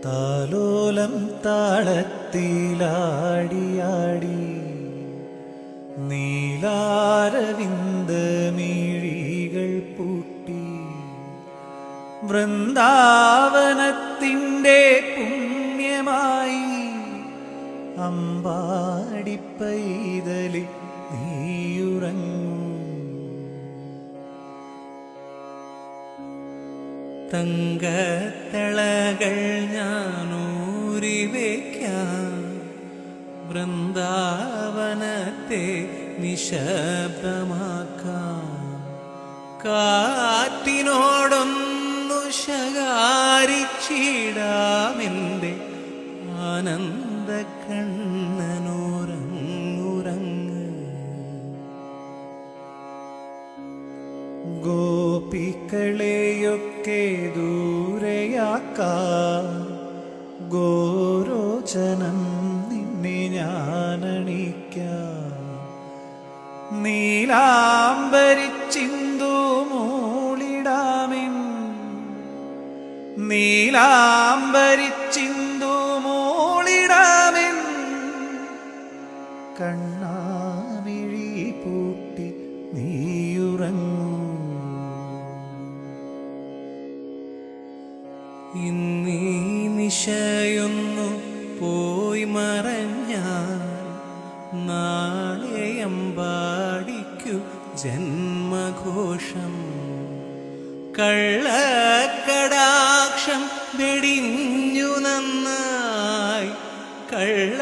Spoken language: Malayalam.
താലോലം താളത്തിലാടിയാടി നീലാരവിന്ദമിഴികൾ പൂട്ടി വൃന്ദാവനത്തിൻ്റെ പുണ്യമായി അമ്പാടി പൈതലി നീയുറങ്ങൂ. തങ്കത്തളകൾ ഞാനൂരി വയ്ക്കാം, വൃന്ദാവനത്തെ നിശബ്ദമാക്കാം. കാറ്റിനോടൊന്നു ശകാരിച്ചിടാമെൻ്റെ ആനന്ദ കണ്ണനുറങ്ങുറങ്ങ്. ഗോപികളെയൊക്കെ ദൂരെയാക്കാം, ഗോരോചനം നിന്നെ ഞാനണിക്കാം. നീലാംബരിച്ചിന്തു മൂളിടാമെൻ, നീലാംബരിച്ചിന്തു മൂളിടാമെൻ. കണ്ണാമിഴി പൂട്ടി നീയുറങ്ങൂ. ഇന്നീ നിശയൊന്നു പോയി മറഞ്ഞാൽ നാളെ അമ്പാടിക്കു ജന്മഘോഷം. കള്ളക്കടാക്ഷം വെടിഞ്ഞു നന്നായി, കള്ള